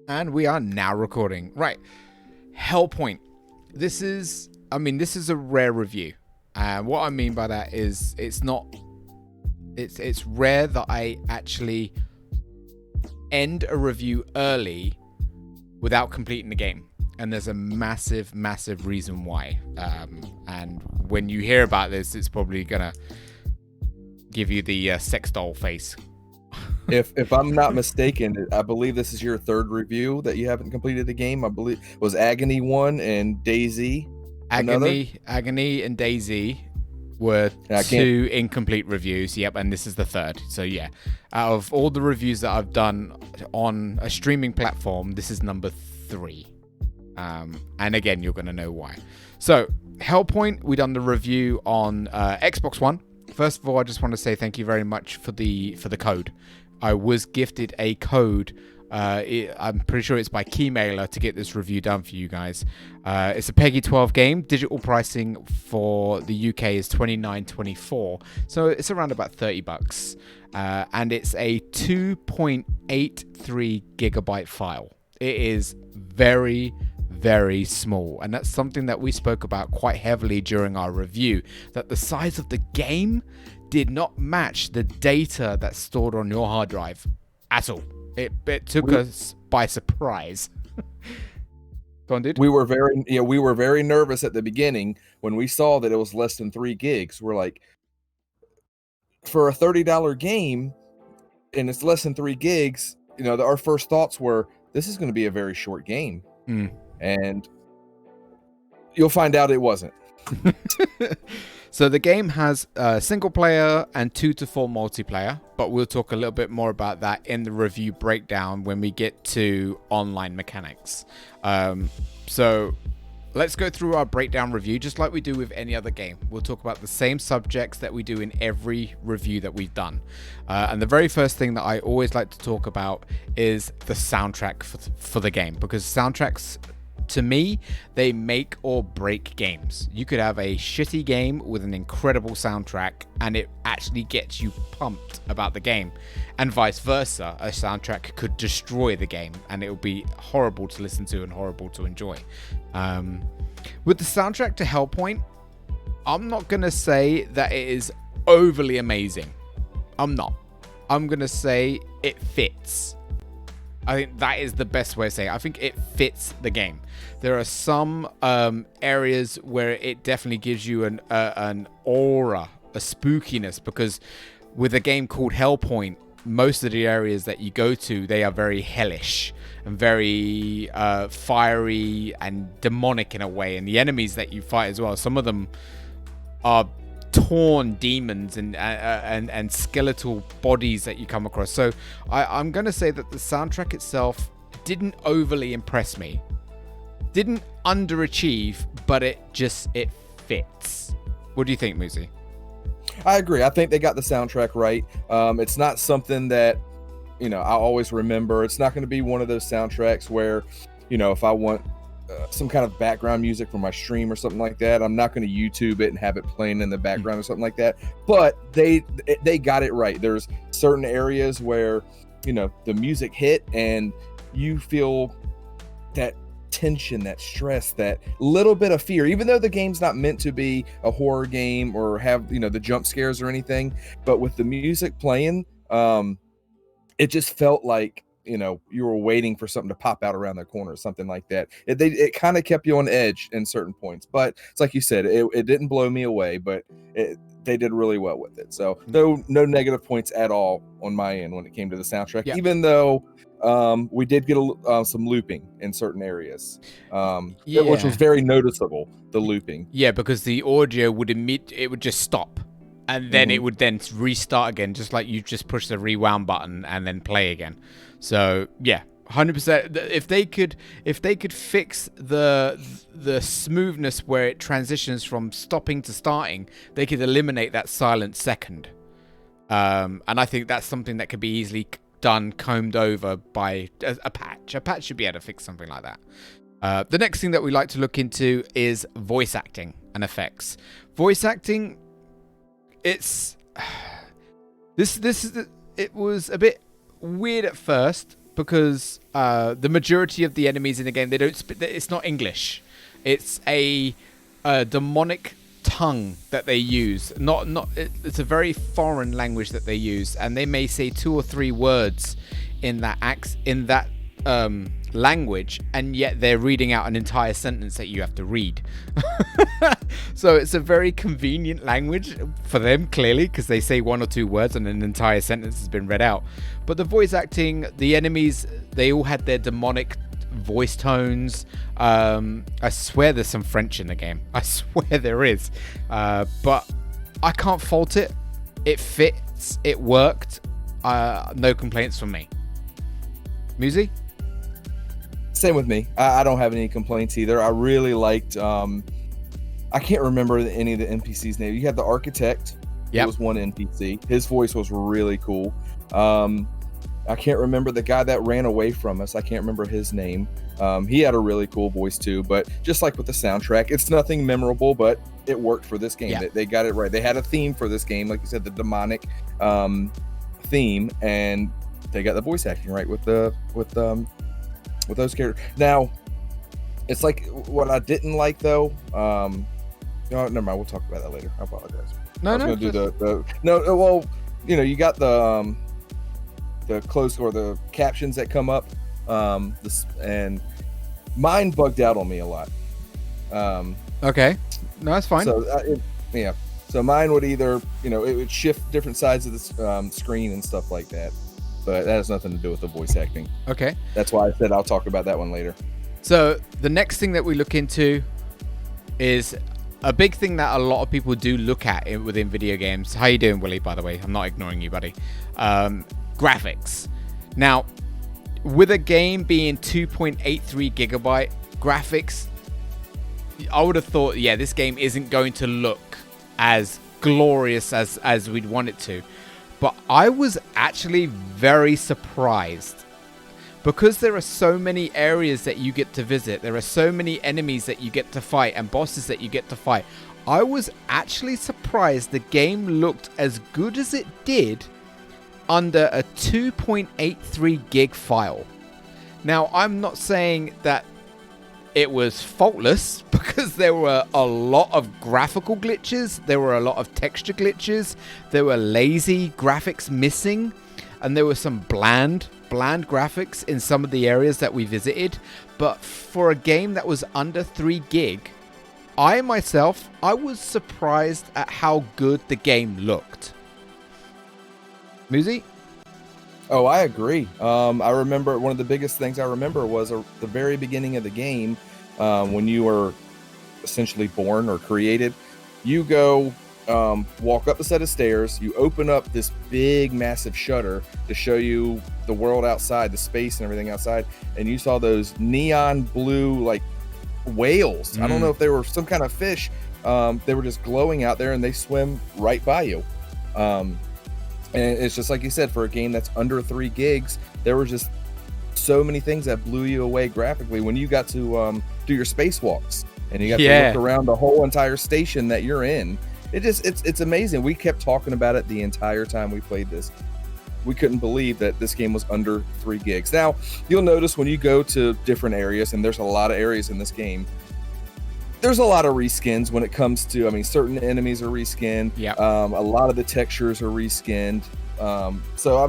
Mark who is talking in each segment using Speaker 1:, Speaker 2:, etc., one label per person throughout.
Speaker 1: And we are now recording. Right. Hellpoint. This is a rare review. What I mean by that is it's rare that I actually end a review early without completing the game. And there's a massive, massive reason why. And when you hear about this, it's probably going to give you the sex doll face.
Speaker 2: If I'm not mistaken, I believe this is your third review that you haven't completed the game. I believe it was Agony 1 and DayZ.
Speaker 1: Agony and DayZ were two incomplete reviews. Yep, and this is the third. So yeah, out of all the reviews that I've done on a streaming platform, this is number 3. And again, you're going to know why. So Hellpoint, we done the review on Xbox One. First of all, I just want to say thank you very much for the code. I was gifted a code. I'm pretty sure it's by Keymailer to get this review done for you guys. It's a PEGI 12 game. Digital pricing for the UK is $29.24, so it's around about $30. And it's a 2.83 gigabyte file. It is very, very small, and that's something that we spoke about quite heavily during our review, that the size of the game did not match the data that's stored on your hard drive at all. It took us by surprise. Go on, dude.
Speaker 2: We were very nervous at the beginning when we saw that it was less than 3 gigs. We're like, for a $30 game and it's less than 3 gigs, our first thoughts were, this is going to be a very short game. And you'll find out it wasn't.
Speaker 1: So the game has single player and 2 to 4 multiplayer, but we'll talk a little bit more about that in the review breakdown when we get to online mechanics. So let's go through our breakdown review just like we do with any other game. We'll talk about the same subjects that we do in every review that we've done. And the very first thing that I always like to talk about is the soundtrack for the game, because soundtracks, to me, they make or break games. You could have a shitty game with an incredible soundtrack and it actually gets you pumped about the game, and vice versa. A soundtrack could destroy the game and it will be horrible to listen to and horrible to enjoy. With the soundtrack to Hellpoint, I'm not gonna say that it is overly amazing. I'm gonna say it fits. I think that is the best way to say it. I think it fits the game. There are some areas where it definitely gives you an aura, a spookiness, because with a game called Hellpoint, most of the areas that you go to, they are very hellish and very fiery and demonic in a way. And the enemies that you fight as well, some of them are torn demons and skeletal bodies that you come across. So I'm going to say that the soundtrack itself didn't overly impress me. Didn't underachieve, but it fits. What do you think, Moozy?
Speaker 2: I agree. I think they got the soundtrack right. It's not something that, I always remember. It's not going to be one of those soundtracks where, if I want some kind of background music for my stream or something like that, I'm not going to YouTube it and have it playing in the background or something like that. But they got it right. There's certain areas where, the music hit and you feel that tension, that stress, that little bit of fear, even though the game's not meant to be a horror game or have, the jump scares or anything. But with the music playing, it just felt like, you were waiting for something to pop out around the corner or something like that. It kind of kept you on edge in certain points, but it's like you said, it didn't blow me away, but they did really well with it. So no negative points at all on my end when it came to the soundtrack, even though we did get some looping in certain areas, which was very noticeable, the looping.
Speaker 1: Yeah, because the audio would just stop. And then it would then restart again, just like you just push the rewound button and then play again. So yeah, 100%. If they could fix the smoothness where it transitions from stopping to starting, they could eliminate that silent second. And I think that's something that could be easily done, combed over by a patch. A patch should be able to fix something like that. The next thing that we like to look into is voice acting and effects. Voice acting. It was a bit weird at first because the majority of the enemies in the game, they don't it's not English. It's a demonic tongue that they use. It's a very foreign language that they use, and they may say 2 or 3 words in that language, and yet they're reading out an entire sentence that you have to read. So it's a very convenient language for them, clearly, because they say 1 or 2 words and an entire sentence has been read out. But the voice acting, the enemies, they all had their demonic voice tones. I swear there's some French in the game. I swear there is. But I can't fault it. It fits. It worked. No complaints from me. Moozy?
Speaker 2: Same with me. I don't have any complaints either. I really liked I can't remember any of the NPCs' name. You had the architect. It was one NPC. His voice was really cool. I can't remember the guy that ran away from us. I can't remember his name. He had a really cool voice too, but just like with the soundtrack, it's nothing memorable, but it worked for this game.
Speaker 1: Yeah.
Speaker 2: They got it right. They had a theme for this game, like you said, the demonic theme, and they got the voice acting right with those characters. Now, it's like what I didn't like though. No, never mind. We'll talk about that later. I apologize.
Speaker 1: No.
Speaker 2: Well, you got the close or the captions that come up, and mine bugged out on me a lot.
Speaker 1: Okay, no, that's fine.
Speaker 2: So so mine would either it would shift different sides of the screen and stuff like that, but that has nothing to do with the voice acting.
Speaker 1: Okay,
Speaker 2: that's why I said I'll talk about that one later.
Speaker 1: So the next thing that we look into is a big thing that a lot of people do look at within video games. How you doing, Willie, by the way? I'm not ignoring you, buddy. Graphics. Now, with a game being 2.83 gigabyte graphics, I would have thought, this game isn't going to look as glorious as we'd want it to. But I was actually very surprised. Because there are so many areas that you get to visit, there are so many enemies that you get to fight and bosses that you get to fight, I was actually surprised the game looked as good as it did under a 2.83 gig file. Now, I'm not saying that it was faultless, because there were a lot of graphical glitches, there were a lot of texture glitches, there were lazy graphics missing, and there were some bland graphics in some of the areas that we visited. But for a game that was under 3 gig, I was surprised at how good the game looked. Moozy?
Speaker 2: Oh, I agree. I remember one of the biggest things I remember was the very beginning of the game, when you were essentially born or created. You go walk up a set of stairs, you open up this big massive shutter to show you the world outside, the space and everything outside, and you saw those neon blue like whales. I don't know if they were some kind of fish. They were just glowing out there, and they swim right by you. And it's just like you said, for a game that's under 3 gigs, there were just so many things that blew you away graphically when you got to do your spacewalks, and you got to look around the whole entire station that you're in. It's amazing. We kept talking about it the entire time we played this. We couldn't believe that this game was under 3 gigs. Now, you'll notice when you go to different areas, and there's a lot of areas in this game, there's a lot of reskins when it comes to, certain enemies are reskinned.
Speaker 1: Yeah.
Speaker 2: A lot of the textures are reskinned. So,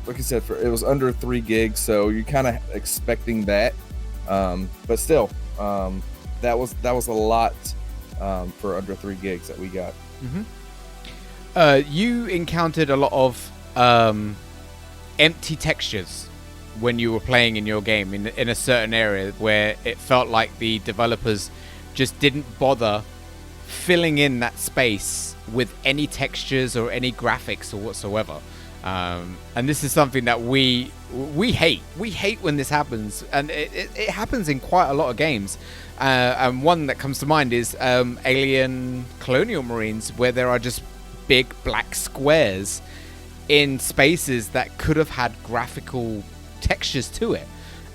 Speaker 2: like I said, it was under 3 gigs, so you're kind of expecting that. But still, that was a lot for under 3 gigs that we got.
Speaker 1: You encountered a lot of empty textures when you were playing in your game in a certain area, where it felt like the developers just didn't bother filling in that space with any textures or any graphics or whatsoever. And this is something that we hate. We hate when this happens, and it happens in quite a lot of games. And one that comes to mind is Alien Colonial Marines, where there are just big black squares in spaces that could have had graphical textures to it.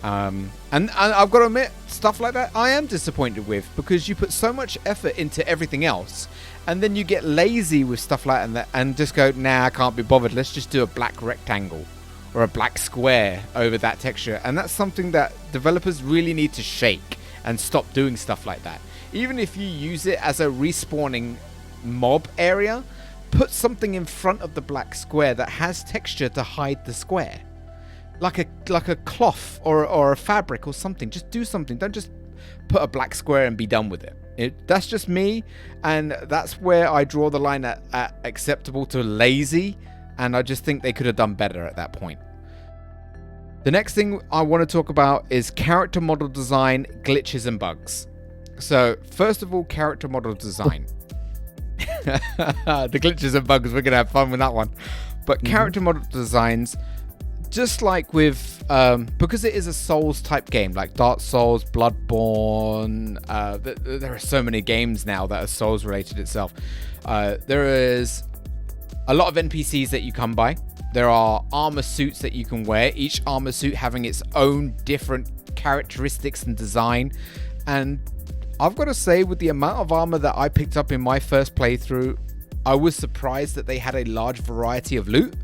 Speaker 1: And I've got to admit, stuff like that I am disappointed with, because you put so much effort into everything else, and then you get lazy with stuff like that and just go, nah, I can't be bothered, let's just do a black rectangle or a black square over that texture. And that's something that developers really need to shake and stop doing stuff like that. Even if you use it as a respawning mob area, put something in front of the black square that has texture to hide the square. Like a cloth or a fabric or something. Just do something. Don't just put a black square and be done with it. That's just me, and that's where I draw the line at acceptable to lazy, and I just think they could have done better at that point. The next thing I want to talk about is character model design, glitches, and bugs. So, first of all, character model design. The glitches and bugs, we're going to have fun with that one. But character model designs, just like with, because it is a Souls type game, like Dark Souls, Bloodborne, there are so many games now that are Souls related itself. There is a lot of NPCs that you come by. There are armor suits that you can wear, each armor suit having its own different characteristics and design. And I've got to say, with the amount of armor that I picked up in my first playthrough, I was surprised that they had a large variety of loot.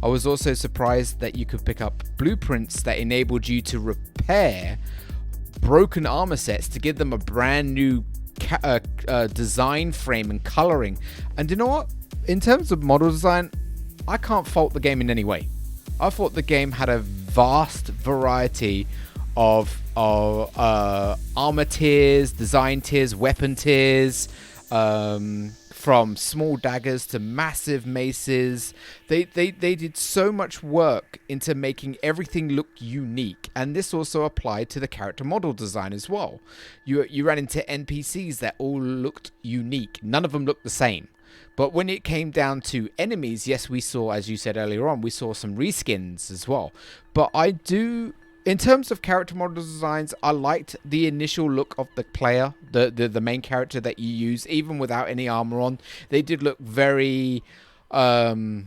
Speaker 1: I was also surprised that you could pick up blueprints that enabled you to repair broken armor sets to give them a brand new design frame and coloring. And you know what? In terms of model design, I can't fault the game in any way. I thought the game had a vast variety of armor tiers, design tiers, weapon tiers, from small daggers to massive maces. They did so much work into making everything look unique, and this also applied to the character model design as well. You ran into NPCs that all looked unique. None of them looked the same. But when it came down to enemies, yes, we saw, as you said earlier on, we saw some reskins as well. But in terms of character model designs, I liked the initial look of the player, the main character that you use, even without any armor on. They did look very... you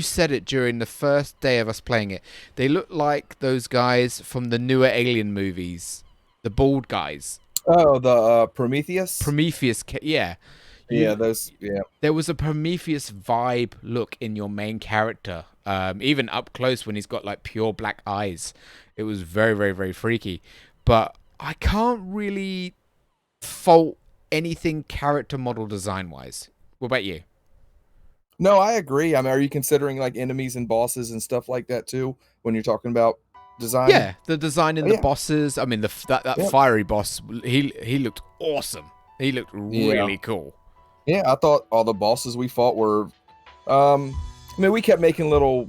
Speaker 1: said it during the first day of us playing it. They look like those guys from the newer Alien movies. The bald guys.
Speaker 2: Oh, the Prometheus?
Speaker 1: Yeah.
Speaker 2: Yeah.
Speaker 1: There was a Prometheus vibe look in your main character. Even up close when he's got like pure black eyes. It was very, very, very freaky. But I can't really fault anything character model design wise. What about you?
Speaker 2: No, I agree. I mean, are you considering like enemies and bosses and stuff like that too when you're talking about design?
Speaker 1: Yeah, the design in the bosses. I mean, that fiery boss, he looked awesome. He looked really cool.
Speaker 2: Yeah, I thought all the bosses we fought were... I mean, we kept making little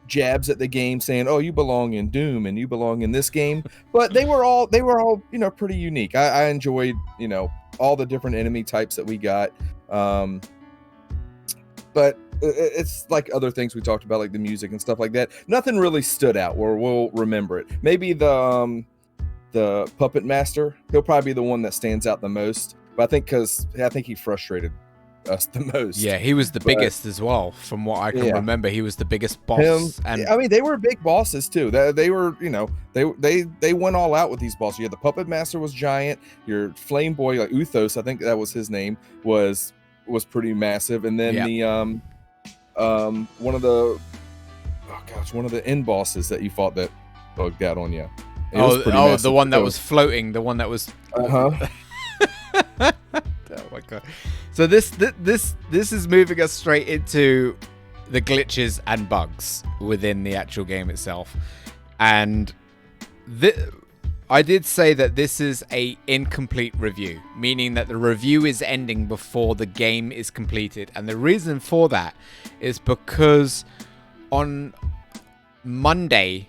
Speaker 2: jabs at the game saying, oh, you belong in Doom and you belong in this game. But they were all, pretty unique. I enjoyed, all the different enemy types that we got. But it's like other things we talked about, like the music and stuff like that. Nothing really stood out where we'll remember it. Maybe the Puppet Master, he'll probably be the one that stands out the most. But I think he frustrated us the most. Yeah,
Speaker 1: he was the biggest as well. From what I can remember, he was the biggest boss. And
Speaker 2: I mean, they were big bosses too. They were, they went all out with these bosses. Yeah, the Puppet Master was giant. Your Flame Boy, like Uthos, I think that was his name, was pretty massive. And then one of the end bosses that you fought that bugged out on you.
Speaker 1: The one that was floating, the one that was. Oh my god! So this is moving us straight into the glitches and bugs within the actual game itself, and I did say that this is a incomplete review, meaning that the review is ending before the game is completed, and the reason for that is because on Monday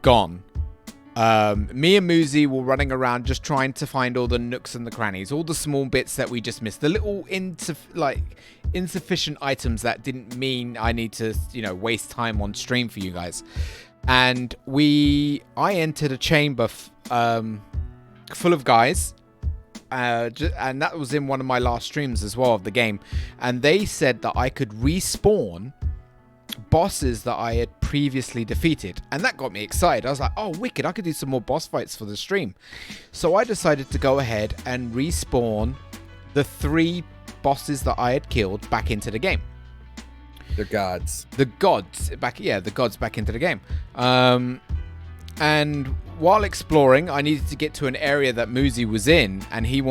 Speaker 1: gone. Me and Moozy were running around just trying to find all the nooks and the crannies, all the small bits that we just missed, the little insufficient items that didn't mean I need to, waste time on stream for you guys. And I entered a chamber full of guys, and that was in one of my last streams as well of the game. And they said that I could respawn bosses that I had previously defeated, and that got me excited. I was like, oh wicked, I could do some more boss fights for the stream. So I decided to go ahead and respawn the 3 bosses that I had killed back into the game.
Speaker 2: They're gods.
Speaker 1: The gods back into the game. And while exploring, I needed to get to an area that Moozy was in, and he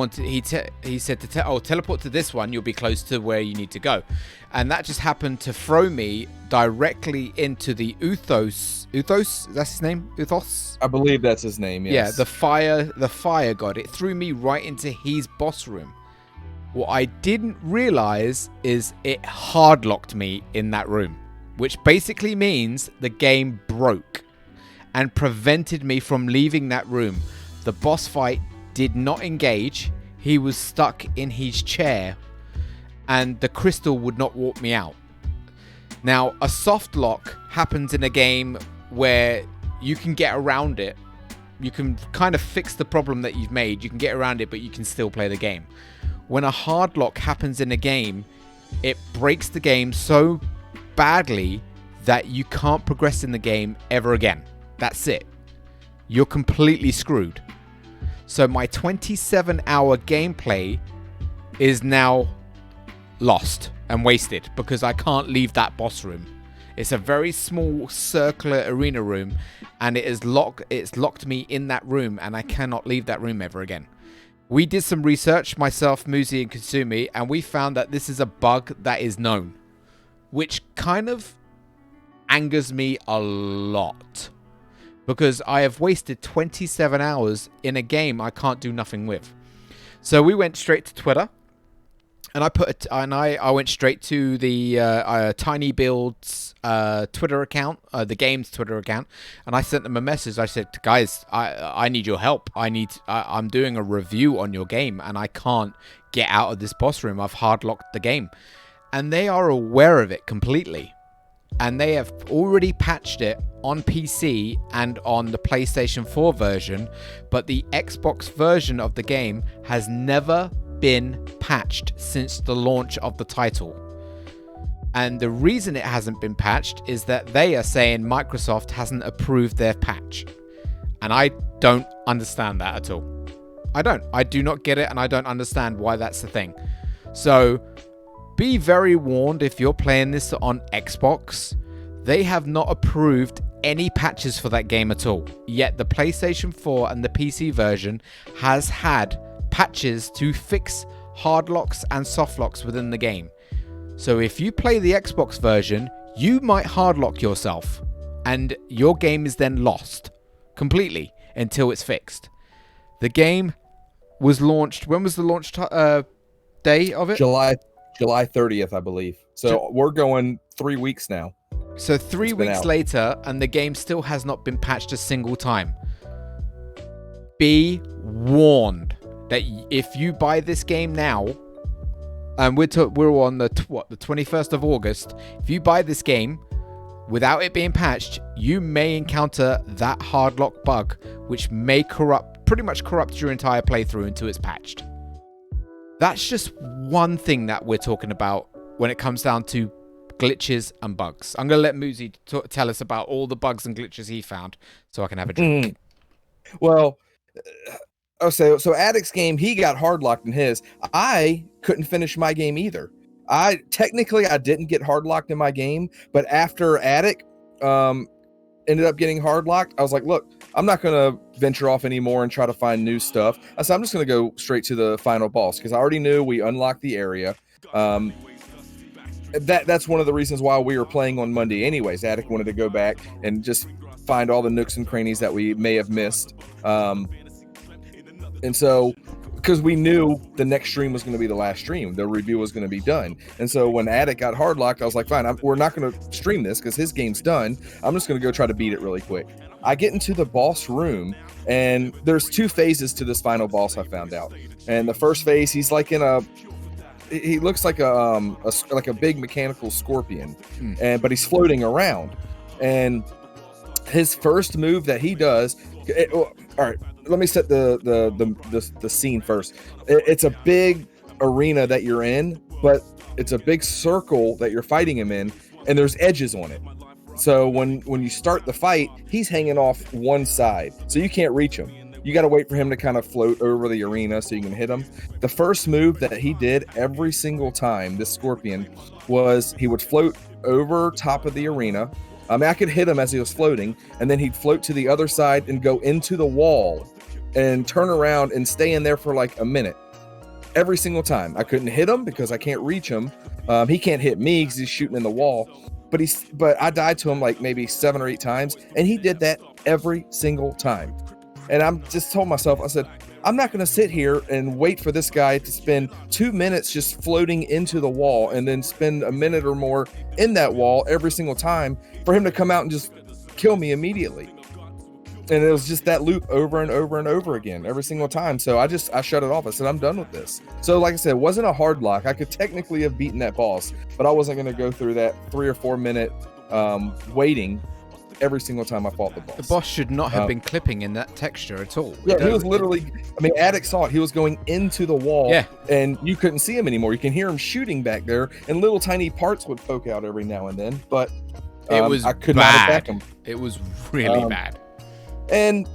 Speaker 1: said to teleport to this one, you'll be close to where you need to go. And that just happened to throw me directly into the Uthos, that's his name? Uthos?
Speaker 2: I believe that's his name, yes.
Speaker 1: Yeah, the fire god. It threw me right into his boss room. What I didn't realize is it hard locked me in that room, which basically means the game broke and prevented me from leaving that room. The boss fight did not engage. He was stuck in his chair, and the crystal would not walk me out. Now, a soft lock happens in a game where you can get around it. You can kind of fix the problem that you've made. You can get around it, but you can still play the game. When a hard lock happens in a game, it breaks the game so badly that you can't progress in the game ever again. That's it. You're completely screwed. So my 27-hour gameplay is now lost and wasted because I can't leave that boss room. It's a very small circular arena room, and it's locked me in that room, and I cannot leave that room ever again. We did some research, myself, Moozy, and Kasumi, and we found that this is a bug that is known, which kind of angers me a lot. Because I have wasted 27 hours in a game I can't do nothing with. So we went straight to Twitter, and I went straight to the Tiny Builds Twitter account, the game's Twitter account, and I sent them a message. I said, guys, I need your help. I'm doing a review on your game, and I can't get out of this boss room. I've hard locked the game, and they are aware of it completely. And they have already patched it on PC and on the PlayStation 4 version, but the Xbox version of the game has never been patched since the launch of the title. And the reason it hasn't been patched is that they are saying Microsoft hasn't approved their patch. And I don't understand that at all. I do not get it, and I don't understand why that's the thing. So be very warned if you're playing this on Xbox. They have not approved any patches for that game at all. Yet the PlayStation 4 and the PC version has had patches to fix hard locks and soft locks within the game. So if you play the Xbox version, you might hard lock yourself, and your game is then lost completely until it's fixed. The game was launched. When was the launch day of it?
Speaker 2: July 30th, I believe. So we're going 3 weeks now.
Speaker 1: So 3 weeks later, and the game still has not been patched a single time. Be warned that if you buy this game now, and we're on the 21st of August, if you buy this game without it being patched, you may encounter that hard lock bug, which may pretty much corrupt your entire playthrough until it's patched. That's just one thing that we're talking about when it comes down to glitches and bugs. I'm going to let Moozy tell us about all the bugs and glitches he found so I can have a drink.
Speaker 2: Well, so Attic's game, he got hard locked in his. I couldn't finish my game either. I didn't get hard locked in my game, but after Attic ended up getting hard locked, I was like, look, I'm not going to venture off anymore and try to find new stuff. I said, I'm just going to go straight to the final boss because I already knew we unlocked the area. That's one of the reasons why we were playing on Monday anyways. Attic wanted to go back and just find all the nooks and crannies that we may have missed. And so, because we knew the next stream was going to be the last stream, the review was going to be done. And so when Attic got hard locked, I was like, fine, we're not going to stream this because his game's done. I'm just going to go try to beat it really quick. I get into the boss room, and there's 2 phases to this final boss, I found out. And the first phase, he's like he looks like a big mechanical scorpion, but he's floating around. And his first move that he does, all right, let me set the scene first. It's a big arena that you're in, but it's a big circle that you're fighting him in, and there's edges on it. So when you start the fight, he's hanging off one side, so you can't reach him. You got to wait for him to kind of float over the arena so you can hit him. The first move that he did every single time, this scorpion, was he would float over top of the arena. I mean, I could hit him as he was floating, and then he'd float to the other side and go into the wall and turn around and stay in there for like a minute. Every single time. I couldn't hit him because I can't reach him. He can't hit me because he's shooting in the wall. But I died to him like maybe 7 or 8 times, and he did that every single time. And I'm just told myself, I said, I'm not going to sit here and wait for this guy to spend 2 minutes just floating into the wall and then spend a minute or more in that wall every single time for him to come out and just kill me immediately. And it was just that loop over and over and over again every single time. So I shut it off. I said, I'm done with this. So like I said, it wasn't a hard lock. I could technically have beaten that boss, but I wasn't going to go through that 3 or 4 minute waiting every single time I fought the boss.
Speaker 1: The boss should not have been clipping in that texture at all.
Speaker 2: Yeah, he was literally, I mean, Attic saw it. He was going into the wall,
Speaker 1: yeah,
Speaker 2: and you couldn't see him anymore. You can hear him shooting back there, and little tiny parts would poke out every now and then, but
Speaker 1: I could not attack him. It was really bad.
Speaker 2: And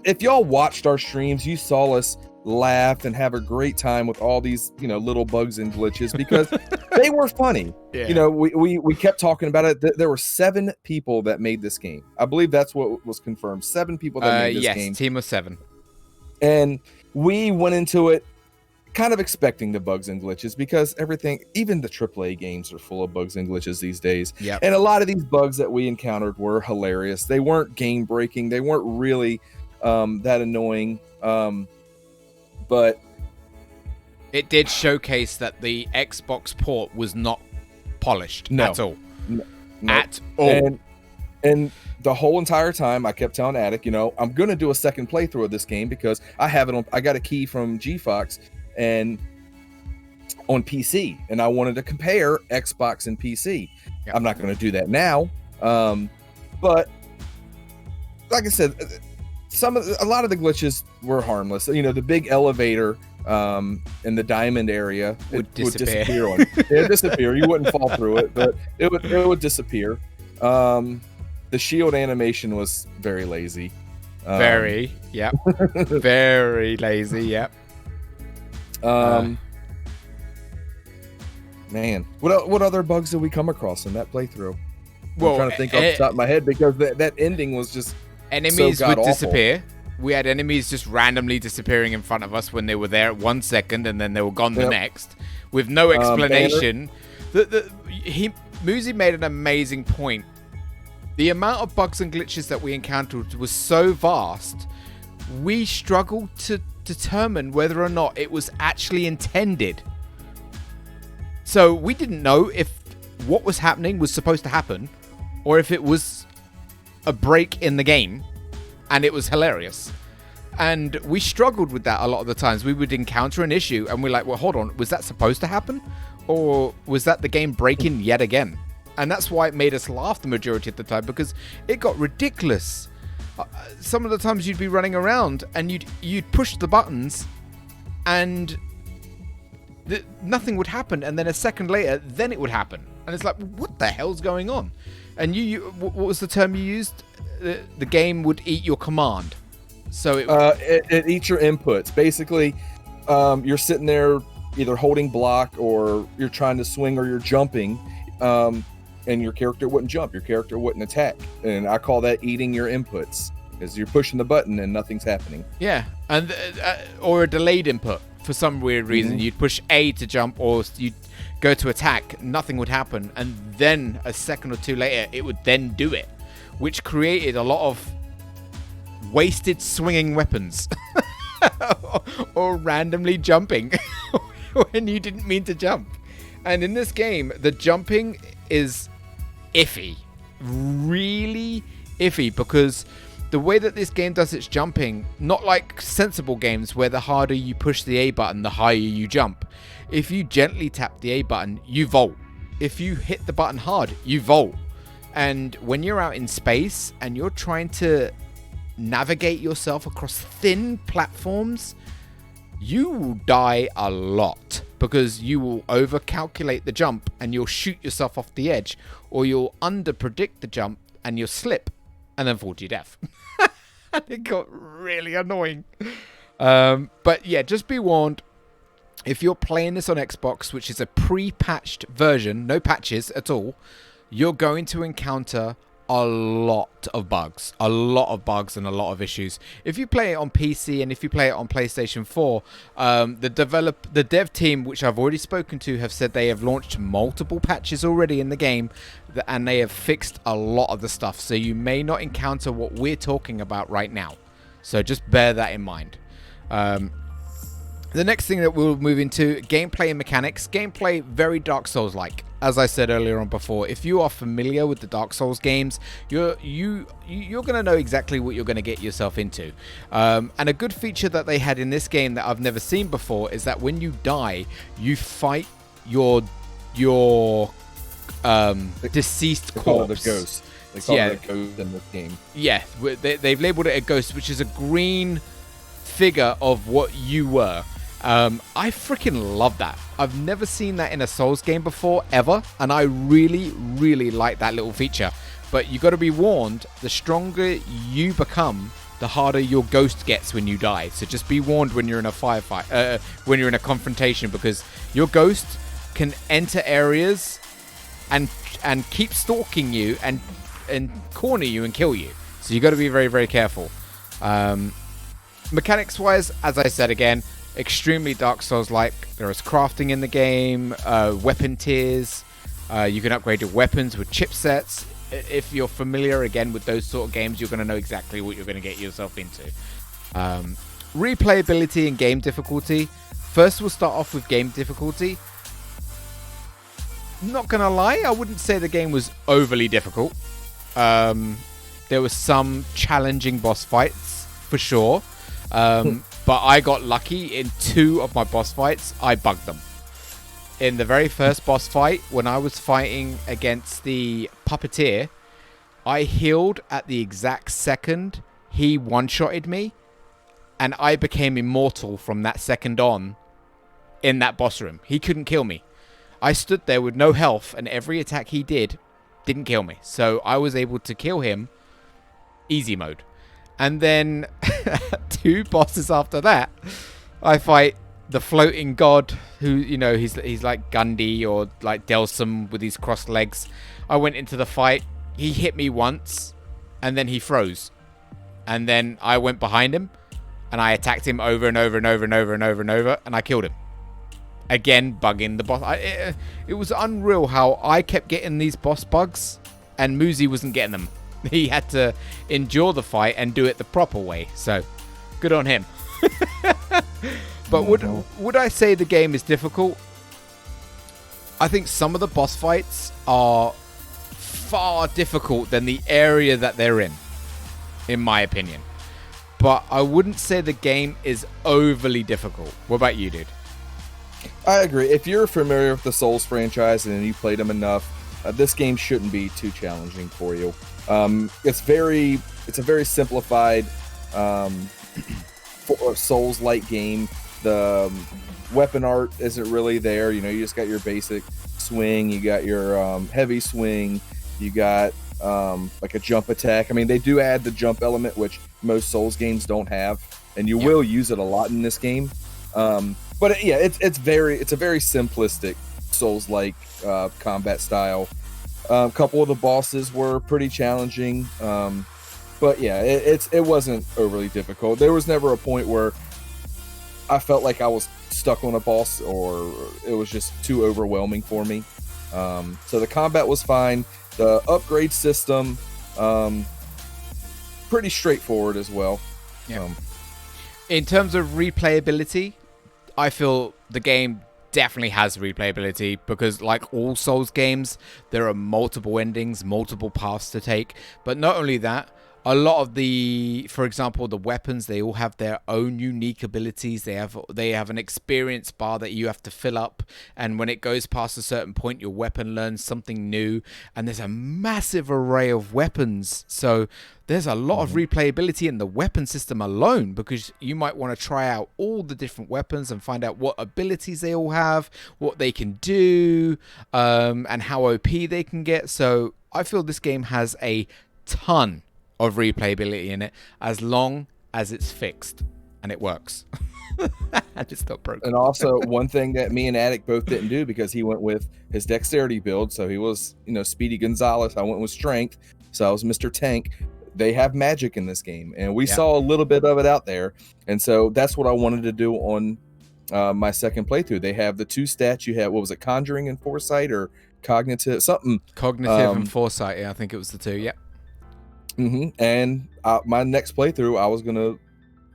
Speaker 2: if y'all watched our streams, you saw us laugh and have a great time with all these, little bugs and glitches because they were funny. Yeah. We kept talking about it. There were 7 people that made this game. I believe that's what was confirmed. 7 people that made this game.
Speaker 1: Yes, team of 7.
Speaker 2: And we went into it kind of expecting the bugs and glitches because everything, even the AAA games are full of bugs and glitches these days.
Speaker 1: Yep.
Speaker 2: And a lot of these bugs that we encountered were hilarious. They weren't game breaking. They weren't really that annoying. But
Speaker 1: it did showcase that the Xbox port was not polished at all.
Speaker 2: No.
Speaker 1: At all.
Speaker 2: And the whole entire time I kept telling Attic, I'm going to do a second playthrough of this game because I got a key from GFox and on PC, and I wanted to compare Xbox and PC. Yep. I'm not going to do that now. But like I said, a lot of the glitches were harmless. The big elevator in the diamond area would disappear. It'd disappear. You wouldn't fall through it, but it would disappear. The shield animation was very lazy.
Speaker 1: Very lazy. Yep.
Speaker 2: Man, what other bugs did we come across in that playthrough?
Speaker 1: Well,
Speaker 2: I'm trying to think off the top of my head because that ending was just
Speaker 1: enemies would disappear. We had enemies just randomly disappearing in front of us when they were there at 1 second and then they were gone the next with no explanation. Moozy made an amazing point. The amount of bugs and glitches that we encountered was so vast, we struggled to determine whether or not it was actually intended. So we didn't know if what was happening was supposed to happen or if it was a break in the game and it was hilarious. And we struggled with that a lot of the times. We would encounter an issue and we're like, well, hold on, was that supposed to happen? Or was that the game breaking yet again? And that's why it made us laugh the majority of the time, because it got ridiculous. Some of the times you'd be running around and you'd push the buttons and nothing would happen, and then a second later then it would happen, and it's like, what the hell's going on? And what was the term you used? The game would eat your command. So
Speaker 2: it eats your inputs. Basically, you're sitting there either holding block or you're trying to swing or you're jumping, and your character wouldn't jump, your character wouldn't attack, and I call that eating your inputs, because you're pushing the button and nothing's happening.
Speaker 1: Yeah, and or a delayed input for some weird reason. You'd push A to jump, or you'd go to attack, nothing would happen, and then a second or two later it would then do it, which created a lot of wasted swinging weapons or randomly jumping when you didn't mean to jump. And in this game, the jumping is iffy, really iffy, because the way that this game does its jumping, not like sensible games where the harder you push the A button, the higher you jump. If you gently tap the A button, you vault. If you hit the button hard, you vault. And when you're out in space and you're trying to navigate yourself across thin platforms, you will die a lot, because you will overcalculate the jump and you'll shoot yourself off the edge, or you'll underpredict the jump and you'll slip and then fall to your death. And it got really annoying. But yeah, just be warned, if you're playing this on Xbox, which is a pre-patched version, no patches at all, you're going to encounter a lot of bugs and a lot of issues. If you play it on PC and if you play it on PlayStation 4, the dev team, which I've already spoken to, have said they have launched multiple patches already in the game, and they have fixed a lot of the stuff. So you may not encounter what we're talking about right now. So just bear that in mind. The next thing that we'll move into, gameplay and mechanics. Gameplay, very Dark Souls-like. As I said earlier on before, if you are familiar with the Dark Souls games, you're going to know exactly what you're going to get yourself into. And a good feature that they had in this game that I've never seen before is that when you die, you fight your deceased corpse.
Speaker 2: The ghost. They call it a ghost in this game.
Speaker 1: Yeah, they've labeled it a ghost, which is a green figure of what you were. I freaking love that. I've never seen that in a Souls game before, ever, and I really, really like that little feature. But you got to be warned, the stronger you become, the harder your ghost gets when you die. So just be warned when you're in a firefight, when you're in a confrontation, because your ghost can enter areas and keep stalking you and corner you and kill you. So you got to be very, very careful. Mechanics-wise, as I said again, extremely Dark Souls-like. There is crafting in the game, weapon tiers. You can upgrade your weapons with chipsets. If you're familiar, again, with those sort of games, you're going to know exactly what you're going to get yourself into. Replayability and game difficulty. First, we'll start off with game difficulty. Not going to lie, I wouldn't say the game was overly difficult. There was some challenging boss fights, for sure. But I got lucky in 2 of my boss fights. I bugged them. In the very first boss fight, when I was fighting against the puppeteer, I healed at the exact second he one-shotted me, and I became immortal from that second on in that boss room. He couldn't kill me. I stood there with no health, and every attack he did didn't kill me. So I was able to kill him easy mode. And then 2 bosses after that, I fight the floating god, who, you know, he's like Gundy or like Delsum with his crossed legs. I went into the fight. He hit me once, and then he froze. And then I went behind him, and I attacked him over and over and over and over and over and over, and I killed him. Again, bugging the boss. It was unreal how I kept getting these boss bugs, and Moozy wasn't getting them. He had to endure the fight and do it the proper way. So, good on him. But would I say the game is difficult? I think some of the boss fights are far difficult than the area that they're in my opinion. But I wouldn't say the game is overly difficult. What about you, dude?
Speaker 2: I agree. If you're familiar with the Souls franchise and you played them enough, this game shouldn't be too challenging for you. It's a very simplified Souls-like game. The weapon art isn't really there. You know, you just got your basic swing, you got your heavy swing, you got like a jump attack. I mean, they do add the jump element, which most Souls games don't have, and you will use it a lot in this game. But yeah, it's a very simplistic Souls-like combat style. A couple of the bosses were pretty challenging, but yeah, it wasn't overly difficult. There was never a point where I felt like I was stuck on a boss or it was just too overwhelming for me. So the combat was fine. The upgrade system, pretty straightforward as well.
Speaker 1: Yeah. In terms of replayability, I feel the game definitely has replayability because, like all Souls games, there are multiple endings, multiple paths to take. But not only that, a lot of the, for example, the weapons, they all have their own unique abilities. They have an experience bar that you have to fill up, and when it goes past a certain point, your weapon learns something new, and there's a massive array of weapons. So there's a lot of replayability in the weapon system alone, because you might want to try out all the different weapons and find out what abilities they all have, what they can do, and how OP they can get. So I feel this game has a ton of replayability in it, as long as it's fixed and it works. And it's not broken.
Speaker 2: And also, one thing that me and Attic both didn't do, because he went with his dexterity build, so he was, Speedy Gonzalez. I went with strength, so I was Mr. Tank. They have magic in this game, and we saw a little bit of it out there, and so that's what I wanted to do on my second playthrough. They have the 2 stats. You have, what was it, Conjuring and Foresight, or Cognitive, something.
Speaker 1: Cognitive and Foresight, yeah, I think it was the 2, yeah.
Speaker 2: And my next playthrough, I was going to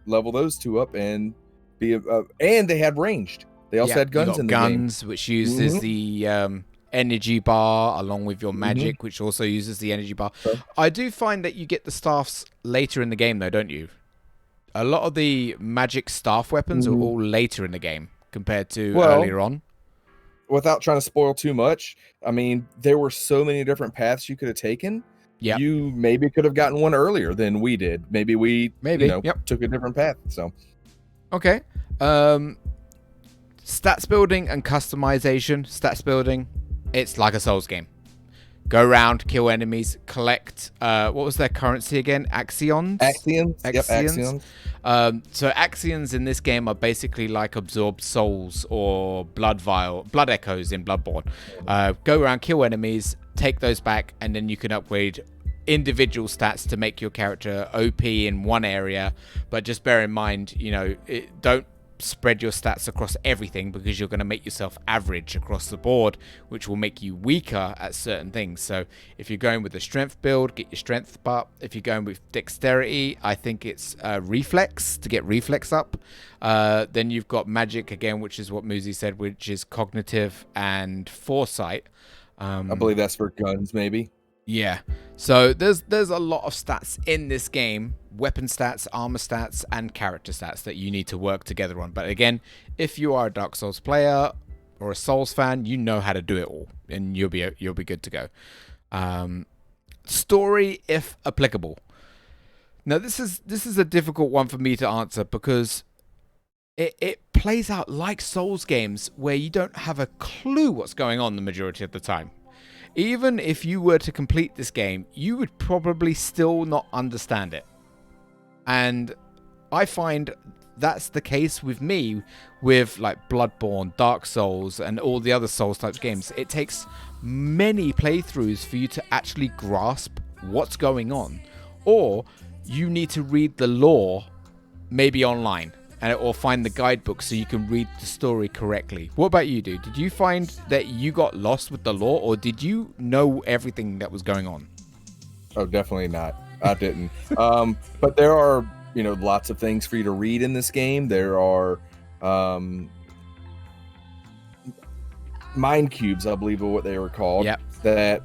Speaker 2: level those 2 up and be and they had ranged. They also had guns in the game,
Speaker 1: which uses the energy bar along with your magic, which also uses the energy bar. I do find that you get the staffs later in the game, though, don't you? A lot of the magic staff weapons are all later in the game compared to earlier on.
Speaker 2: Without trying to spoil too much, I mean, there were so many different paths you could have taken.
Speaker 1: Yeah,
Speaker 2: you maybe could have gotten one earlier than we did. Maybe we took a different path. So
Speaker 1: okay. Stats building and customization. Stats building, it's like a Souls game. Go around, kill enemies, collect, what was their currency again? Axions?
Speaker 2: Axions. Yep, Axions.
Speaker 1: So Axions in this game are basically like absorbed souls or blood echoes in Bloodborne. Go around, kill enemies, take those back, and then you can upgrade individual stats to make your character OP in one area. But just bear in mind, don't spread your stats across everything, because you're going to make yourself average across the board, which will make you weaker at certain things. So if you're going with a strength build, get your strength up. If you're going with dexterity, I think it's reflex, to get reflex up. Then you've got magic again, which is what Moozy said, which is cognitive and foresight.
Speaker 2: I believe that's for guns, maybe.
Speaker 1: Yeah, so there's a lot of stats in this game, weapon stats, armor stats, and character stats that you need to work together on. But again, if you are a Dark Souls player or a Souls fan, you know how to do it all, and you'll be good to go. Story, if applicable. Now this is a difficult one for me to answer, because it plays out like Souls games where you don't have a clue what's going on the majority of the time. Even if you were to complete this game, you would probably still not understand it. And I find that's the case with me with like Bloodborne, Dark Souls, and all the other Souls type games. It takes many playthroughs for you to actually grasp what's going on. Or you need to read the lore, maybe online, or find the guidebook so you can read the story correctly. What about you, dude? Did you find that you got lost with the lore, or did you know everything that was going on?
Speaker 2: Oh, definitely not. I didn't. But there are, lots of things for you to read in this game. There are mind cubes, I believe, are what they were called.
Speaker 1: Yep.
Speaker 2: That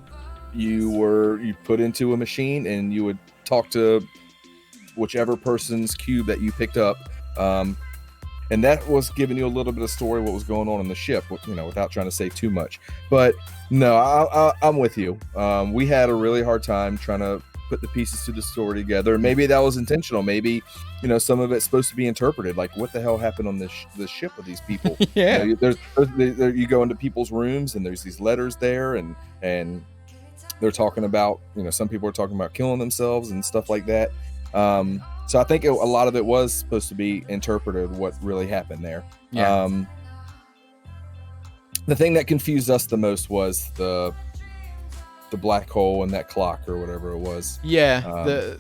Speaker 2: you put into a machine, and you would talk to whichever person's cube that you picked up. And that was giving you a little bit of story, what was going on in the ship, without trying to say too much. But no, I'm with you. We had a really hard time trying to put the pieces to the story together. Maybe that was intentional. Maybe, some of it's supposed to be interpreted. Like, what the hell happened on this ship with these people?
Speaker 1: Yeah.
Speaker 2: You go into people's rooms, and there's these letters there, and they're talking about, some people are talking about killing themselves and stuff like that. So I think a lot of it was supposed to be interpreted, what really happened there.
Speaker 1: Yeah.
Speaker 2: The thing that confused us the most was the black hole and that clock, or whatever it was.
Speaker 1: Yeah.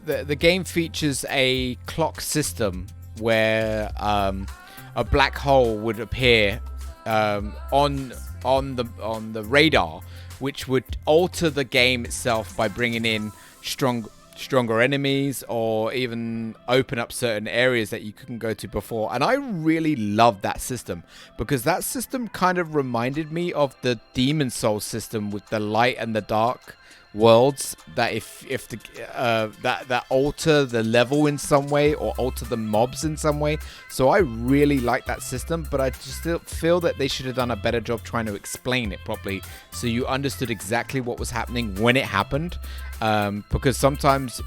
Speaker 1: The game features a clock system where a black hole would appear on the radar, which would alter the game itself by bringing in stronger enemies, or even open up certain areas that you couldn't go to before. And I really loved that system, because that system kind of reminded me of the Demon Souls system with the light and the dark worlds, that that alter the level in some way, or alter the mobs in some way. So I really like that system, but I just still feel that they should have done a better job trying to explain it properly, so you understood exactly what was happening when it happened. Because sometimes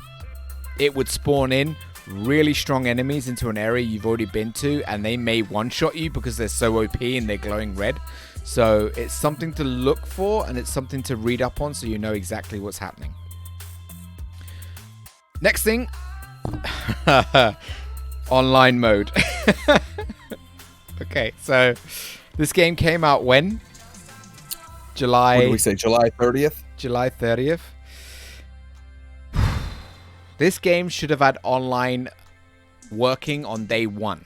Speaker 1: it would spawn in really strong enemies into an area you've already been to, and they may one-shot you because they're so OP and they're glowing red. So it's something to look for, and it's something to read up on, so you know exactly what's happening. Next thing, online mode. Okay, so this game came out when?
Speaker 2: What
Speaker 1: July
Speaker 2: did we say? July 30th?
Speaker 1: July 30th. This game should have had online working on day one.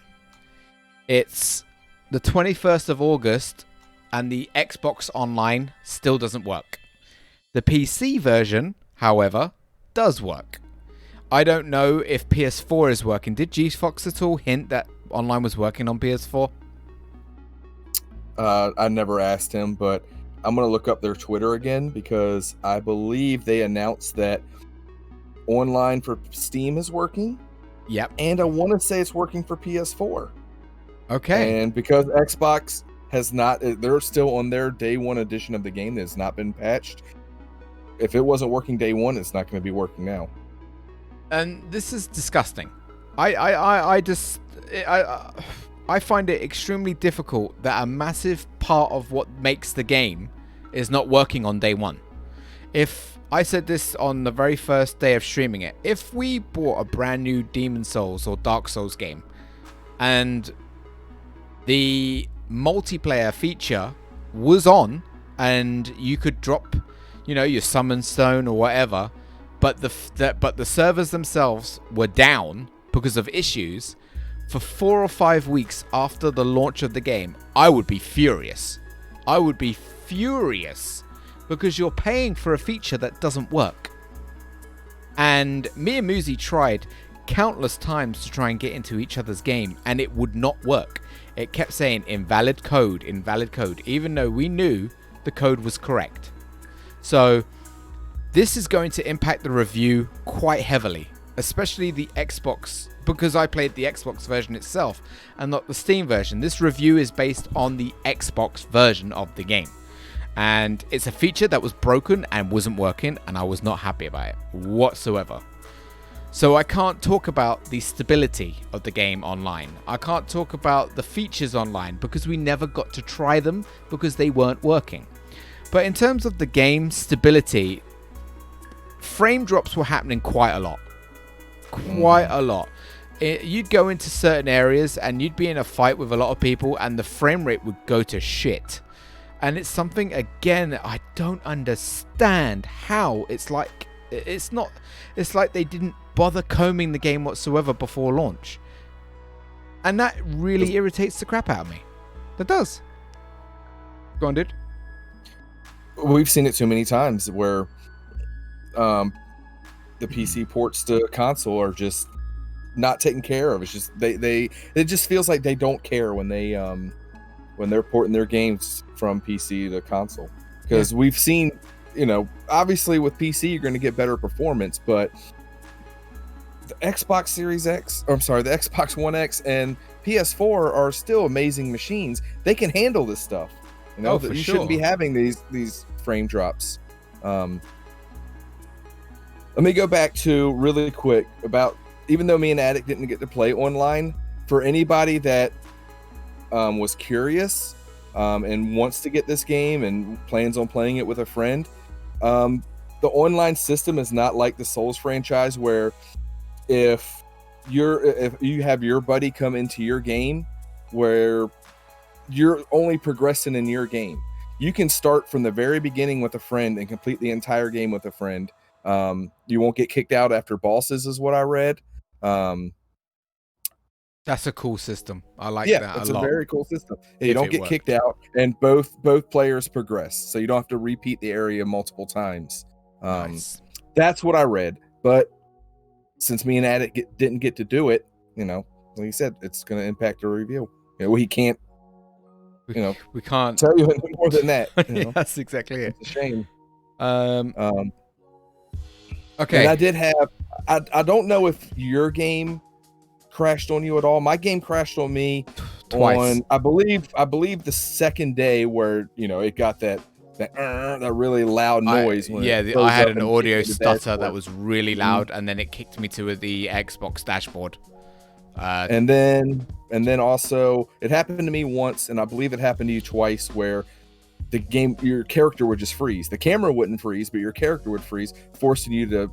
Speaker 1: It's the 21st of August and the Xbox Online still doesn't work. The PC version, however, does work. I don't know if PS4 is working. Did G-Fox at all hint that online was working on PS4?
Speaker 2: I never asked him, but I'm going to look up their Twitter again because I believe they announced that online for Steam is working.
Speaker 1: Yep.
Speaker 2: And I want to say it's working for PS4.
Speaker 1: Okay.
Speaker 2: And because Xbox has not, they're still on their day one edition of the game that has not been patched. If it wasn't working day one, it's not going to be working now.
Speaker 1: And this is disgusting. I find it extremely difficult that a massive part of what makes the game is not working on day one. If I said this on the very first day of streaming it, if we bought a brand new Demon's Souls or Dark Souls game and the multiplayer feature was on and you could drop, your summon stone or whatever, but the servers themselves were down because of issues for 4 or 5 weeks after the launch of the game, I would be furious. I would be furious because you're paying for a feature that doesn't work. And me and Moozy tried countless times to try and get into each other's game and it would not work. It kept saying invalid code, even though we knew the code was correct. So this is going to impact the review quite heavily, especially the Xbox, because I played the Xbox version itself and not the Steam version. This review is based on the Xbox version of the game. And it's a feature that was broken and wasn't working, and I was not happy about it whatsoever. So I can't talk about the stability of the game online. I can't talk about the features online because we never got to try them because they weren't working. But in terms of the game stability, frame drops were happening quite a lot. You'd go into certain areas and you'd be in a fight with a lot of people and the frame rate would go to shit. And it's something, again, I don't understand how it's like they didn't bother combing the game whatsoever before launch. And that really irritates the crap out of me. That does. Go on, dude.
Speaker 2: We've seen it too many times where the PC ports to console are just not taken care of. It's just it just feels like they don't care when they're porting their games from PC to console. Because we've seen, obviously with PC you're going to get better performance, but the Xbox Series X, the Xbox One X and PS4 are still amazing machines. They can handle this stuff. You shouldn't be having these frame drops. Let me go back to really quick about, even though me and Attic didn't get to play online, for anybody that was curious and wants to get this game and plans on playing it with a friend, the online system is not like the Souls franchise where if you have your buddy come into your game where you're only progressing in your game. You can start from the very beginning with a friend and complete the entire game with a friend. You won't get kicked out after bosses is what I read.
Speaker 1: That's a cool system. I like that a lot.
Speaker 2: It's a very cool system. You don't get kicked out, and both players progress, so you don't have to repeat the area multiple times.
Speaker 1: Nice.
Speaker 2: That's what I read. But since me and Attic didn't get to do it, like you said, it's going to impact the review. We can't.
Speaker 1: We can't
Speaker 2: tell you any more than that.
Speaker 1: That's exactly it.
Speaker 2: It's a shame.
Speaker 1: Okay.
Speaker 2: And I did have. I don't know if your game crashed on you at all. My game crashed on me
Speaker 1: twice.
Speaker 2: On I believe the second day where it got that really loud noise.
Speaker 1: I had an audio stutter that was really loud, and then it kicked me to the Xbox dashboard.
Speaker 2: And then also it happened to me once, and I believe it happened to you twice, where your character would just freeze. The camera wouldn't freeze, but your character would freeze, forcing you to,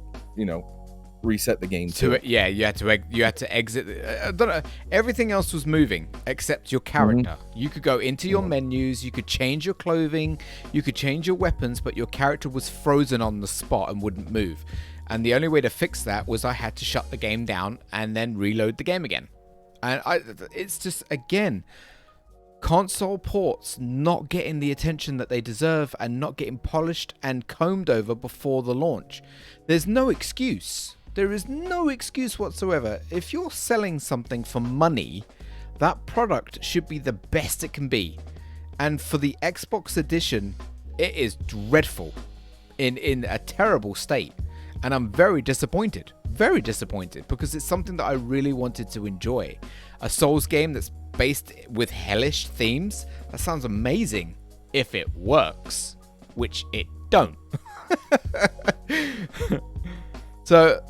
Speaker 2: reset the game too.
Speaker 1: Yeah, you had to exit. I don't know. Everything else was moving except your character. You could go into your menus, you could change your clothing, you could change your weapons, but your character was frozen on the spot and wouldn't move. And the only way to fix that was I had to shut the game down and then reload the game again. And it's just, again, console ports not getting the attention that they deserve and not getting polished and combed over before the launch. There's no excuse. There is no excuse whatsoever. If you're selling something for money, that product should be the best it can be. And for the Xbox edition, it is dreadful, in a terrible state. And I'm very disappointed, because it's something that I really wanted to enjoy. A Souls game that's based with hellish themes, that sounds amazing if it works, which it don't. So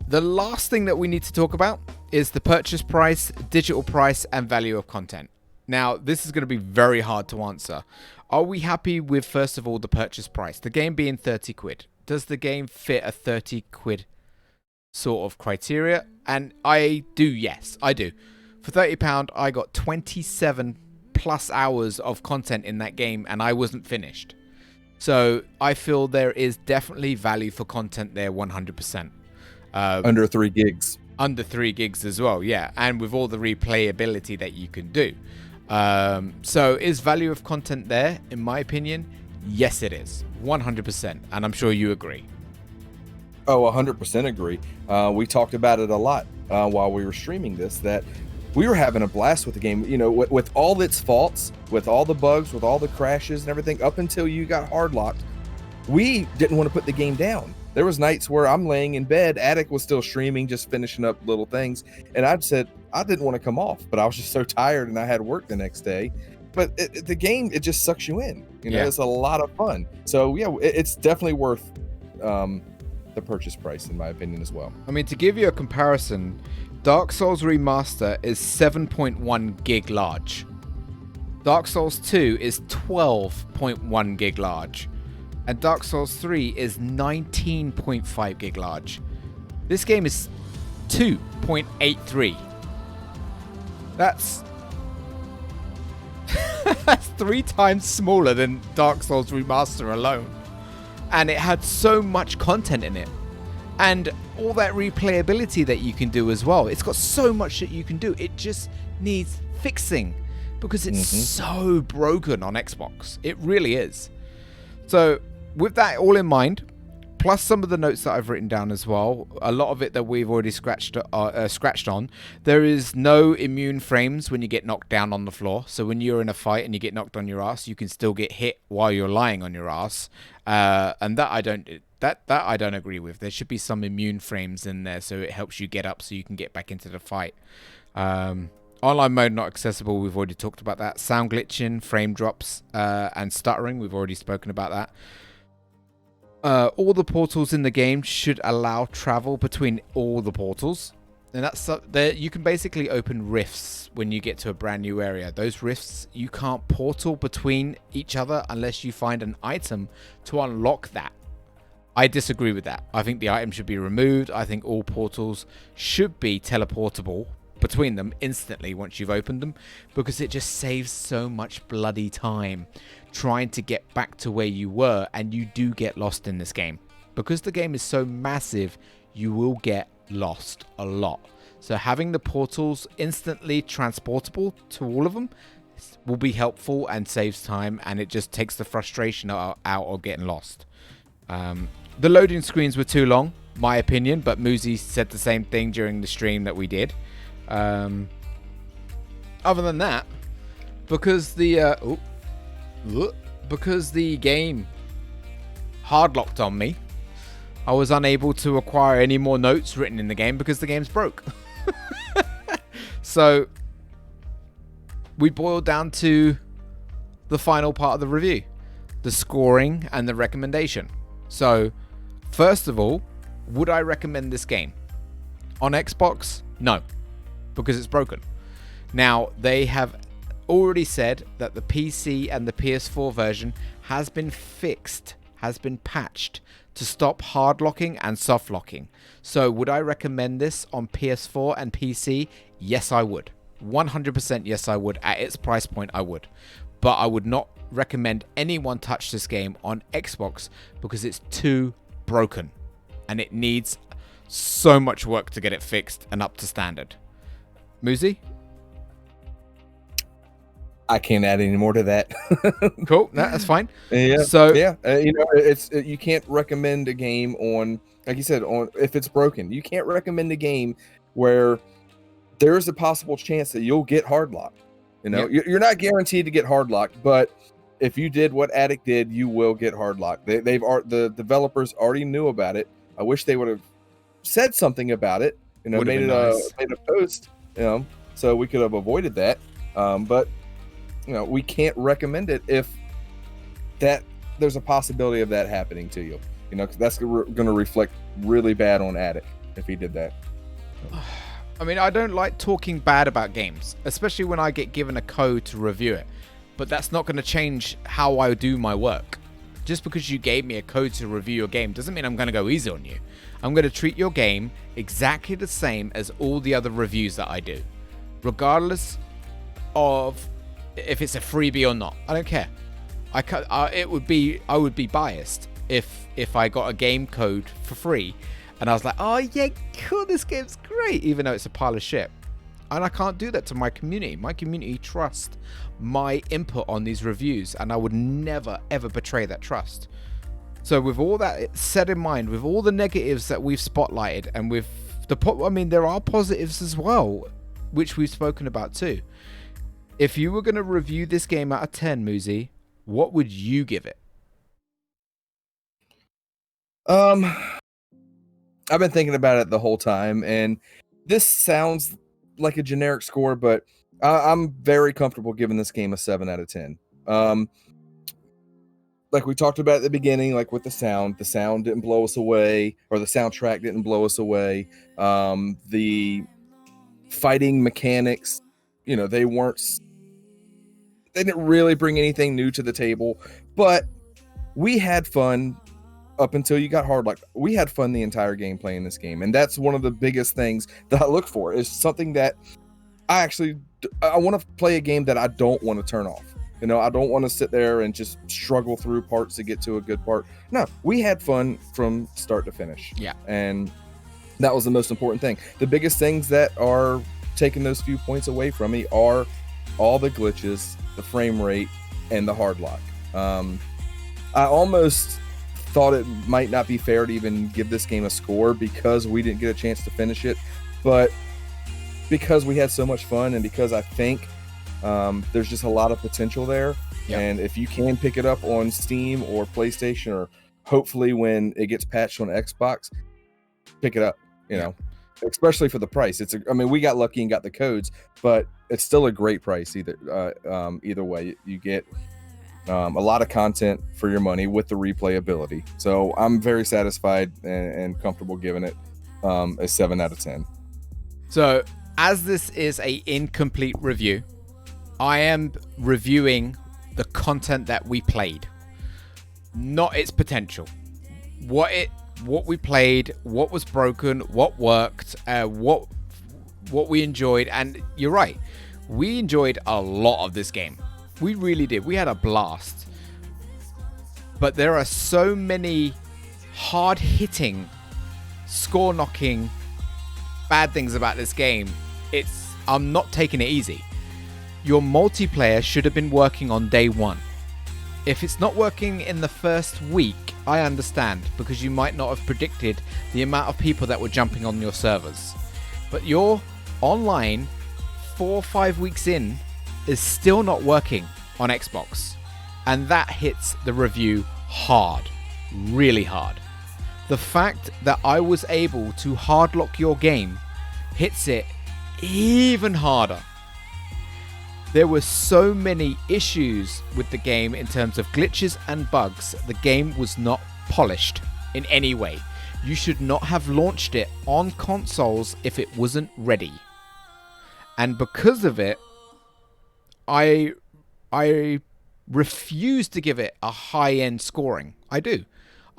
Speaker 1: the last thing that we need to talk about is the purchase price, digital price, and value of content. Now, this is going to be very hard to answer. Are we happy with, first of all, the purchase price? The game being 30 quid. Does the game fit a 30 quid sort of criteria? And I do, yes, I do. For £30, I got 27 plus hours of content in that game, and I wasn't finished. So I feel there is definitely value for content there, 100%.
Speaker 2: Under 3 gigs.
Speaker 1: Under 3 gigs as well, yeah. And with all the replayability that you can do. So is value of content there, in my opinion? Yes, it is. 100%. And I'm sure you agree.
Speaker 2: Oh, 100% agree. We talked about it a lot while we were streaming this, that we were having a blast with the game, you know, with all its faults, with all the bugs, with all the crashes and everything, up until you got hard locked. We didn't want to put the game down. There was nights where I'm laying in bed, Attic was still streaming, just finishing up little things. And I said, I didn't want to come off, but I was just so tired and I had work the next day. But the game, it just sucks you in. You know, It's a lot of fun. So yeah, it's definitely worth the purchase price, in my opinion, as well.
Speaker 1: I mean, to give you a comparison, Dark Souls Remaster is 7.1 gig large. Dark Souls 2 is 12.1 gig large. And Dark Souls 3 is 19.5 gig large. This game is 2.83. That's 3 times smaller than Dark Souls Remaster alone. And it had so much content in it. And all that replayability that you can do as well. It's got so much that you can do. It just needs fixing because it's so broken on Xbox. It really is. So with that all in mind, plus some of the notes that I've written down as well, a lot of it that we've already scratched on, there is no immune frames when you get knocked down on the floor. So when you're in a fight and you get knocked on your ass, you can still get hit while you're lying on your ass. And that I don't agree with. There should be some immune frames in there so it helps you get up so you can get back into the fight. Online mode not accessible, we've already talked about that. Sound glitching, frame drops, and stuttering, we've already spoken about that. All the portals in the game should allow travel between all the portals. And that's you can basically open rifts when you get to a brand new area. Those rifts, you can't portal between each other unless you find an item to unlock that. I disagree with that. I think the item should be removed. I think all portals should be teleportable between them instantly once you've opened them, because it just saves so much bloody time trying to get back to where you were, and you do get lost in this game. Because the game is so massive, you will get lost a lot. So having the portals instantly transportable to all of them will be helpful and saves time, and it just takes the frustration out of getting lost. The loading screens were too long, my opinion, but Moozy said the same thing during the stream that we did. Other than that, because the game hard locked on me, I was unable to acquire any more notes written in the game because the game's broke. So we boiled down to the final part of the review, the scoring and the recommendation. So first of all, would I recommend this game? On Xbox? No, because it's broken. Now, they have already said that the PC and the PS4 version has been fixed. has been patched to stop hard locking and soft locking. So would I recommend this on PS4 and PC? Yes, I would. 100% yes, I would. At its price point, I would. But I would not recommend anyone touch this game on Xbox because it's too broken and it needs so much work to get it fixed and up to standard. Moozy?
Speaker 2: I can't add any more to that.
Speaker 1: Cool, that's fine.
Speaker 2: Yeah.
Speaker 1: So
Speaker 2: yeah, you can't recommend a game on, like you said, on if it's broken. You can't recommend a game where there is a possible chance that you'll get hard locked. You're not guaranteed to get hard locked, but if you did what Attic did, you will get hard locked. The developers already knew about it. I wish they would have said something about it. Made a post. So we could have avoided that. But we can't recommend it if that there's a possibility of that happening to you. Because that's going to reflect really bad on Attic if he did that.
Speaker 1: I mean, I don't like talking bad about games, especially when I get given a code to review it. But that's not going to change how I do my work. Just because you gave me a code to review your game doesn't mean I'm going to go easy on you. I'm going to treat your game exactly the same as all the other reviews that I do, regardless of if it's a freebie or not. I don't care. I would be biased if I got a game code for free and I was like, oh yeah, cool, this game's great, even though it's a pile of shit. And I can't do that to my community. My community trusts my input on these reviews, and I would never ever betray that trust. So with all that set in mind, with all the negatives that we've spotlighted, and with there are positives as well, which we've spoken about too. If you were going to review this game out of 10, Moozy, what would you give it?
Speaker 2: I've been thinking about it the whole time, and this sounds like a generic score, but I'm very comfortable giving this game a 7 out of 10. Like we talked about at the beginning, like with the sound didn't blow us away, or the soundtrack didn't blow us away. The fighting mechanics, they didn't really bring anything new to the table, but we had fun up until you got hard locked. We had fun the entire game playing this game, and that's one of the biggest things that I look for, is something that I want to play a game that I don't want to turn off. I don't want to sit there and just struggle through parts to get to a good part. No, we had fun from start to finish.
Speaker 1: Yeah.
Speaker 2: And that was the most important thing. The biggest things that are taking those few points away from me are all the glitches, the frame rate, and the hard lock. I almost thought it might not be fair to even give this game a score because we didn't get a chance to finish it, but because we had so much fun, and because I think there's just a lot of potential there. Yep. And if you can pick it up on Steam or PlayStation, or hopefully when it gets patched on Xbox, pick it up, especially for the price. We got lucky and got the codes, but it's still a great price either way. You get a lot of content for your money with the replayability. So I'm very satisfied and comfortable giving it a 7 out of 10.
Speaker 1: So as this is a incomplete review, I am reviewing the content that we played, not its potential. What we played, what was broken, what worked, what we enjoyed. And you're right, we enjoyed a lot of this game. We really did. We had a blast. But there are so many hard-hitting, score-knocking bad things about this game. I'm not taking it easy. Your multiplayer should have been working on day one. If it's not working in the first week, I understand, because you might not have predicted the amount of people that were jumping on your servers. But your online 4 or 5 weeks in is still not working on Xbox. And that hits the review hard, really hard. The fact that I was able to hardlock your game hits it even harder. There were so many issues with the game in terms of glitches and bugs. The game was not polished in any way. You should not have launched it on consoles if it wasn't ready. And because of it, I refuse to give it a high-end scoring. I do.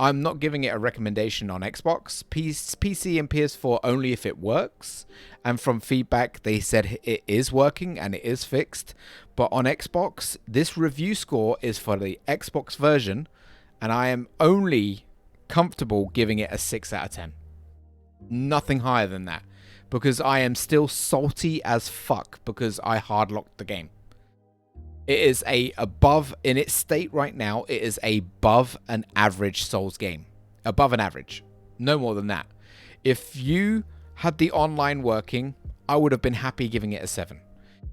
Speaker 1: I'm not giving it a recommendation on Xbox, PC and PS4 only if it works. And from feedback, they said it is working and it is fixed. But on Xbox, this review score is for the Xbox version, and I am only comfortable giving it a 6 out of 10. Nothing higher than that, because I am still salty as fuck because I hardlocked the game. It is above, in its state right now, it is above an average Souls game. Above an average. No more than that. If you had the online working, I would have been happy giving it a 7.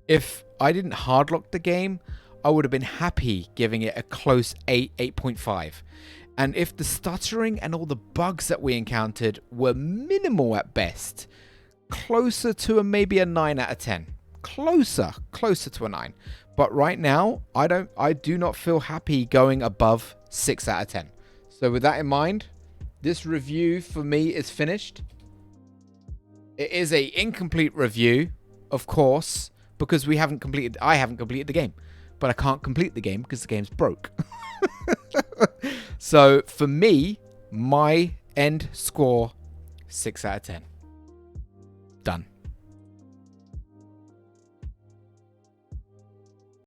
Speaker 1: If I didn't hardlock the game, I would have been happy giving it a close 8, 8.5. And if the stuttering and all the bugs that we encountered were minimal at best, closer to maybe a 9 out of 10. Closer to a 9. But right now, I do not feel happy going above 6 out of 10. So with that in mind, this review for me is finished. It is a incomplete review, of course, because I haven't completed the game. But I can't complete the game because the game's broke. So for me, my end score, 6 out of 10. Done.